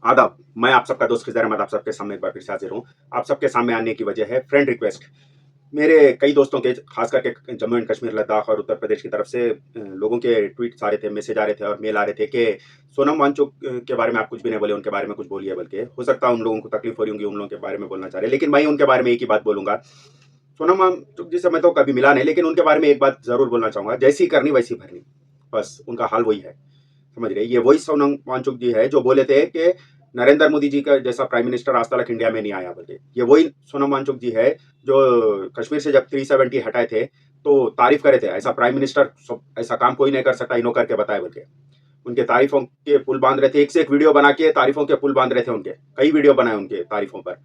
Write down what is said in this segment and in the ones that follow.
आदाब, मैं आप सबका दोस्त खिज़र अहमद आप सबके सामने एक बार फिर से हाज़िर हूँ। आप सबके सामने आने की वजह है फ्रेंड रिक्वेस्ट। मेरे कई दोस्तों के ख़ास करके जम्मू एंड कश्मीर, लद्दाख और उत्तर प्रदेश की तरफ से लोगों के ट्वीट्स आ रहे थे, मैसेज आ रहे थे और मेल आ रहे थे कि सोनम वांगचुक के बारे में आप कुछ भी नहीं बोले, उनके बारे में कुछ बोलिए बोल के। हो सकता है उन लोगों को तकलीफ़ हो रही होंगी, उन लोगों के बारे में बोलना चाह रहे हैं, लेकिन मैं उनके बारे में एक ही बात बोलूँगा। सोनम वांगचुक जी से मैं तो कभी मिला नहीं, लेकिन उनके बारे में एक बात ज़रूर बोलना चाहूँगा, जैसी करनी वैसी भरनी। बस उनका हाल वही है। समझ रहे हैं? ये वही सोनम वांगचुक जी है जो बोले थे कि नरेंद्र मोदी जी का जैसा प्राइम मिनिस्टर आज तक इंडिया में नहीं आया बोल के। ये वही सोनम वांगचुक जी है जो कश्मीर से जब 370 हटाए थे तो तारीफ करे थे, ऐसा प्राइम मिनिस्टर ऐसा काम कोई नहीं कर सकता, इन्हों करके बताए बोल के। उनके तारीफों के पुल बांध रहे थे, एक से एक वीडियो बना के तारीफों के पुल बांध रहे थे उनके। कई वीडियो बनाए उनके तारीफों पर।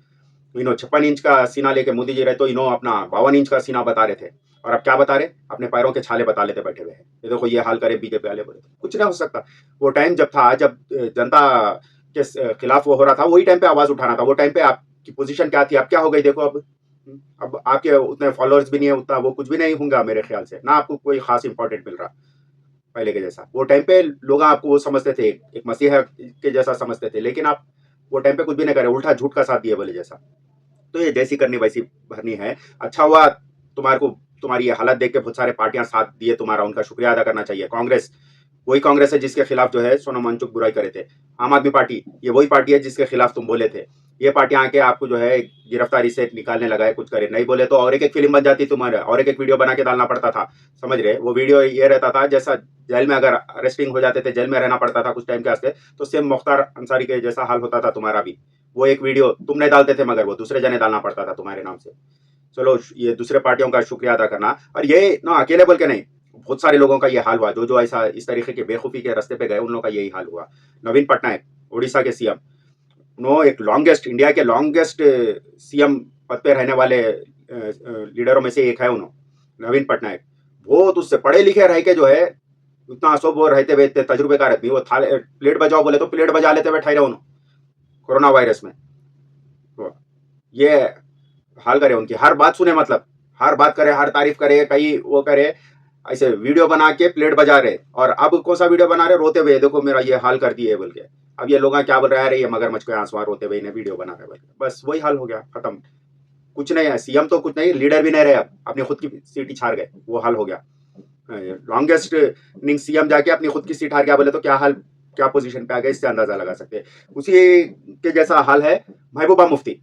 इन्हों 56 इंच का सीना लेके मोदी जी रहे तो इन्हों अपना 52 इंच का सीना बता रहे थे। और अब क्या बता रहे? अपने पैरों के छाले बता लेते बैठे हुए हैं। ये देखो ये हाल करे बीजेपी वाले बोले। कुछ नहीं हो सकता। वो टाइम जब था, जब जनता के खिलाफ वो हो रहा था, वही टाइम पे आवाज उठाना था। वो टाइम पे आपकी पोजीशन क्या थी, अब क्या हो गई देखो अब। अब आपके उतने फॉलोअर्स भी नहीं है, उतना वो कुछ भी नहीं होंगे मेरे ख्याल से। ना आपको कोई खास इंपॉर्टेंट मिल रहा पहले के जैसा। वो टाइम पे लोग आपको वो समझते थे, एक मसीहा के जैसा समझते थे, लेकिन आप वो टाइम पे कुछ भी नहीं करे, उल्टा झूठ का साथ दिए बोले जैसा। तो ये जैसी करनी वैसी भरनी है। अच्छा हुआ तुम्हारे को, तुम्हारी ये हालत देख के बहुत सारे पार्टियां साथ दिए तुम्हारा, उनका शुक्रिया अदा करना चाहिए। कांग्रेस वही कांग्रेस है जिसके खिलाफ जो है सोनम वांगचुक बुराई करे थे। आम आदमी पार्टी ये वही पार्टी है जिसके खिलाफ तुम बोले थे। ये पार्टियां आके आपको जो है गिरफ्तारी से निकालने लगा है, कुछ करे नहीं बोले तो और एक फिल्म बन जाती तुम्हारे, और एक वीडियो बना के डालना पड़ता था। समझ रहे? वो वीडियो ये रहता था जैसा जेल में अगर अरेस्टिंग हो जाते थे, जेल में रहना पड़ता था कुछ टाइम के वास्ते, तो सेम मुख्तार अंसारी के जैसा हाल होता था तुम्हारा भी। वो एक वीडियो तुम नहीं डालते थे, मगर वो दूसरे जने डालना पड़ता था तुम्हारे नाम से। चलो ये दूसरे पार्टियों का शुक्रिया अदा करना। और ये ना अकेले बोल के नहीं, बहुत सारे लोगों का ये हाल हुआ, जो जो ऐसा इस तरीके के बेवकूफ़ी के रास्ते पे गए, उन लोगों का यही हाल हुआ। नवीन पटनायक, उड़ीसा के सीएम, नो एक लॉन्गेस्ट, इंडिया के लॉन्गेस्ट सीएम पद पे रहने वाले लीडरों में से एक है उन्होंने, नवीन पटनायक। बहुत उससे पढ़े लिखे रह के जो है, उतना अशोभ वो रहते हुए इतने तजुर्बेकार आदमी, वो थाले प्लेट बजाओ बोले तो प्लेट बजा लेते हुए ठहरे उन्होंने कोरोना वायरस में। तो ये हाल करे उनकी, हर बात सुने, मतलब हर बात करे, हर तारीफ करे, कहीं वो करे, ऐसे वीडियो बना के प्लेट बजा रहे। और अब कौन सा वीडियो बना रहे? रोते हुए, देखो मेरा ये हाल कर दिए बोल के। अब ये लोग क्या बोल रहे हैं? अरे ये मगरमच्छ के आंसू रोते हुए इन्हें वीडियो बना रहे बोल के। बस वही हाल हो गया, खत्म। कुछ नहीं है, सीएम तो कुछ नहीं, लीडर भी नहीं रहे, अब अपनी खुद की सीट ही छाड़ गए, वो हाल हो गया। लॉन्गेस्ट रनिंग सीएम जाके अपनी खुद की सीट हार गया बोले तो क्या हाल, क्या पोजीशन पे आ गए, इससे अंदाजा लगा सकते हैं। उसी के जैसा हाल है महबूबा मुफ्ती।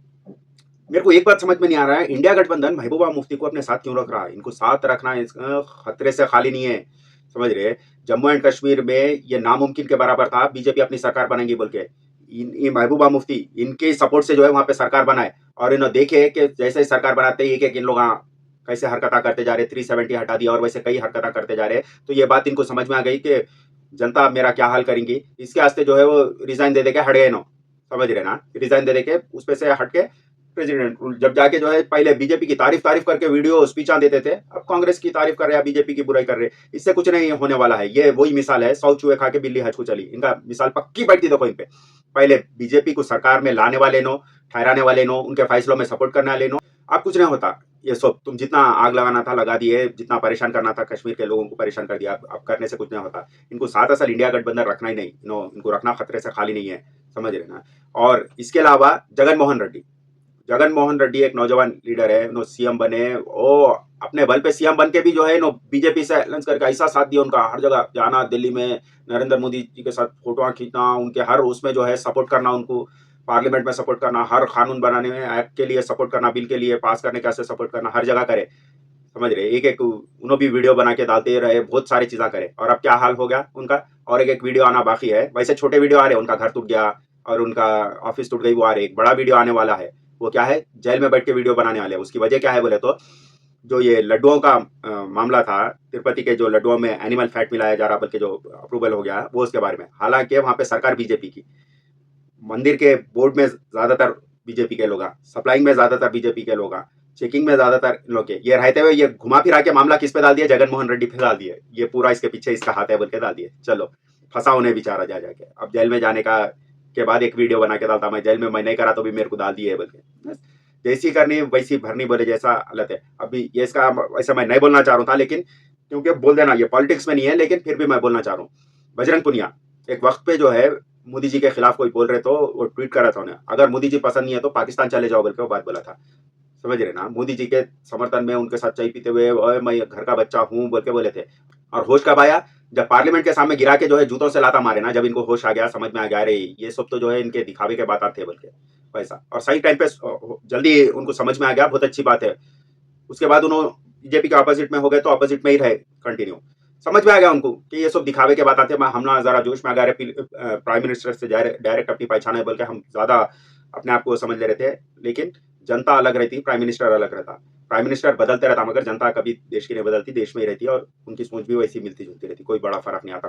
मेरे को एक बात समझ में नहीं आ रहा है, इंडिया गठबंधन महबूबा मुफ्ती को अपने साथ क्यों रख रहा है? इनको साथ रखना खतरे से खाली नहीं है। समझ रहे? जम्मू एंड कश्मीर में ये नामुमकिन के बराबर था बीजेपी अपनी सरकार बनेगी बोल के। ये महबूबा मुफ्ती इनके सपोर्ट से जो है वहां पे सरकार बनाए, और इन्होंने देखे कि जैसे ही सरकार बनाते ही एक एक इन लोग कैसे हरकत करते जा रहे, 370 हटा दिया और वैसे कई हरकत करते जा रहे। तो ये बात इनको समझ में आ गई कि जनता मेरा क्या हाल करेंगी, इसके वास्ते जो है वो रिजाइन दे के हट गए नो। समझ रहे ना? रिजाइन दे के उस पे से हट के प्रेसिडेंट जब जाके जो है, पहले बीजेपी की तारीफ तारीफ करके वीडियो स्पीचा देते थे, अब कांग्रेस की तारीफ कर रहे हैं, बीजेपी की बुराई कर रहे हैं। इससे कुछ नहीं होने वाला है। ये वही मिसाल है, 100 चूहे खा के बिल्ली हज को चली। इनका मिसाल पक्की बैठती देखो इन पे। पहले बीजेपी को सरकार में लाने वाले नो, ठहराने वाले नो, उनके फैसलों में सपोर्ट करने वाले नो। अब कुछ नहीं होता। ये सब तुम जितना आग लगाना था लगा दिए, जितना परेशान करना था कश्मीर के लोगों को परेशान कर दिया। अब करने से कुछ नहीं होता। इनको 7 साल इंडिया गठबंधन रखना ही नहीं, इनको रखना खतरे से खाली नहीं है। समझ रहे ना? और इसके अलावा जगन मोहन रेड्डी, जगन मोहन रेड्डी एक नौजवान लीडर है, नो सीएम बने, वो अपने बल पे सीएम बन के भी जो है नो बीजेपी से अलायंस करके ऐसा साथ दिया उनका, हर जगह जाना, दिल्ली में नरेंद्र मोदी जी के साथ फोटो खींचना, उनके हर उसमें जो है सपोर्ट करना, उनको पार्लियामेंट में सपोर्ट करना, हर कानून बनाने में, एक्ट के लिए सपोर्ट करना, बिल के लिए पास करने कैसे सपोर्ट करना, हर जगह करे। समझ रहे? एक एक उन्होंने भी वीडियो बना के डालते रहे, बहुत सारी चीजें करे। और अब क्या हाल हो गया उनका? और एक एक वीडियो आना बाकी है। वैसे छोटे वीडियो आ रहे, उनका घर टूट गया और उनका ऑफिस टूट गई, वो आ रहे। एक बड़ा वीडियो आने वाला है, वो क्या है? जेल में बैठ के वीडियो बनाने वाले। उसकी वजह क्या है बोले तो, जो ये लड्डुओं का मामला था, तिरुपति के जो लड्डुओं में एनिमल फैट मिलाया जा रहा बल्कि जो अप्रूवल हो गया, वो उसके बारे में। हालांकि वहां पे सरकार बीजेपी की, मंदिर के बोर्ड में ज्यादातर बीजेपी के लोग, सप्लाइंग में ज्यादातर बीजेपी के लोग, चेकिंग में ज्यादातर इन लोग के, ये रहते हुए ये घुमा फिरा के मामला किस पे डाल दिया? जगन मोहन रेड्डी पे डाल दिए। ये पूरा इसके पीछे इसका हाथ है बोल के डाल दिए। चलो फंसा उन्हें बेचारा जा जाके, अब जेल में जाने का के बाद एक वीडियो बना के डालता, मैं जेल में मैं नहीं करा तो भी मेरे को डाल दिए बोल के। जैसी करनी वैसी भरनी बोले जैसा हालत है अभी। ये इसका वैसे मैं नहीं बोलना चाह रहा था, लेकिन क्योंकि बोल देना, ये पॉलिटिक्स में नहीं है, लेकिन फिर भी मैं बोलना चाह रहा हूँ। बजरंग पुनिया एक वक्त पे जो है मोदी जी के खिलाफ कोई बोल रहे तो वो ट्वीट करा था उन्हें, अगर मोदी जी पसंद नहीं है तो पाकिस्तान चले जाओ बोल के वो बात बोला था। समझ रहे ना, मोदी जी के समर्थन में उनके साथ चाय पीते हुए ओए मैं घर का बच्चा हूँ बोल के बोले थे। और होश कब आया, जब पार्लियामेंट के सामने गिरा के जो है जूतों से लाता मारे ना, जब इनको होश आ गया, समझ में आ गया, अरे ये सब तो जो है इनके दिखावे के बात थे बोल के वैसा। और सही टाइम पे जल्दी उनको समझ में आ गया, बहुत अच्छी बात है। उसके बाद उन्होंने बीजेपी के अपोजिट में हो गए तो अपोजिट में ही रहे कंटिन्यू। समझ में आ गया उनको कि ये सब दिखावे के बात आते हैं, हम ना जरा जोश में आ गए, प्राइम मिनिस्टर से डायरेक्ट अपनी पहचान है बोल के हम ज्यादा अपने आप को समझ ले रहे थे। लेकिन जनता अलग रहती, प्राइम मिनिस्टर अलग रहता। प्राइम मिनिस्टर बदलते रहता मगर जनता कभी देश की नहीं बदलती, देश में ही रहती है और उनकी सोच भी वैसी मिलती जुलती रहती, कोई बड़ा फर्क नहीं आता।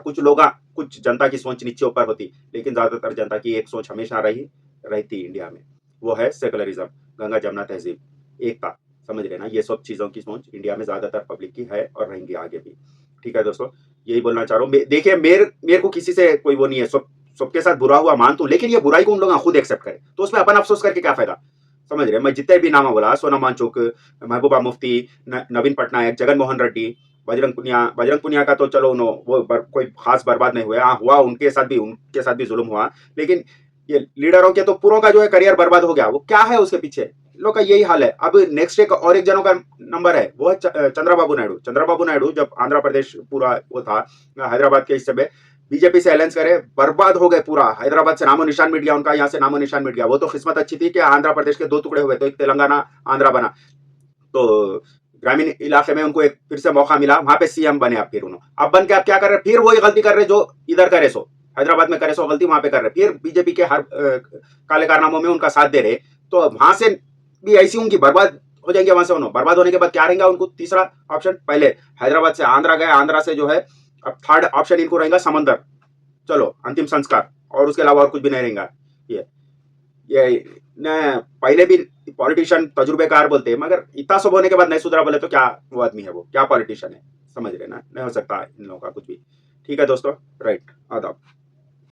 कुछ जनता की सोच नीचे ऊपर होती, लेकिन ज्यादातर जनता की एक सोच हमेशा रहती इंडिया में, वो है सेकुलरिज्म, गंगा जमुना तहजीब, एकता। समझ रहे ना, ये सब चीजों की सोच इंडिया में ज्यादातर पब्लिक की है और रहेंगी आगे भी। ठीक है दोस्तों, यही बोलना चाह रहा हूँ। देखिए मेरे को किसी से कोई वो नहीं है, सबके साथ बुरा हुआ मानता हूँ, लेकिन ये बुराई को उन लोग खुद एक्सेप्ट करें तो उसमें अपन अफसोस करके क्या फायदा। समझ रहे, मैं जितने भी नाम बोला, सोनम वांगचुक, महबूबा मुफ्ती, नवीन पटनायक, जगन मोहन रेड्डी, बजरंग पुनिया का तो चलो कोई खास बर्बाद नहीं हुआ, हुआ उनके साथ भी जुल्म हुआ, लेकिन ये लीडरों के तो पूरों का जो है करियर बर्बाद हो गया। वो क्या है उसके पीछे, लोग का यही हाल है। अब नेक्स्ट एक जनों का नंबर है, वो है चंद्रबाबू नायडू। चंद्रबाबू नायडू जब आंध्र प्रदेश पूरा वो था हैदराबाद के हिस्से में, बीजेपी से अलायंस करे, बर्बाद हो गए पूरा। हैदराबाद से नामो निशान मिट गया उनका, यहाँ से नामो निशान मिट गया। वो तो किस्मत अच्छी थी कि आंध्र प्रदेश के दो टुकड़े हुए, तो एक तेलंगाना आंध्रा बना, तो ग्रामीण इलाके में उनको एक फिर से मौका मिला, वहां पे सीएम बने। आप फिर उन्होंने अब बन के आप क्या कर रहे, फिर वही गलती कर रहे जो इधर करे सो हैदराबाद में करे सो गलती वहां पे कर रहे, फिर बीजेपी के हर काले कारनामों में उनका साथ दे रहे। तो वहां से भी ऐसी उनकी बर्बाद हो जाएंगे। वहां से उन्होंने बर्बाद होने के बाद क्या रहेगा उनको, तीसरा ऑप्शन, पहले हैदराबाद से आंध्रा गए, आंध्रा से जो है अब थर्ड ऑप्शन इनको रहेगा समंदर, चलो अंतिम संस्कार, और उसके अलावा और कुछ भी नहीं रहेगा। ये न पहले भी पॉलिटिशियन तजुर्बेकार बोलते हैं, मगर इतना सब होने के बाद नहीं सुधरा बोले तो क्या वो आदमी है, वो क्या पॉलिटिशियन है। समझ रहे ना, नहीं हो सकता इन लोगों का कुछ भी। ठीक है दोस्तों, राइट, आदाब।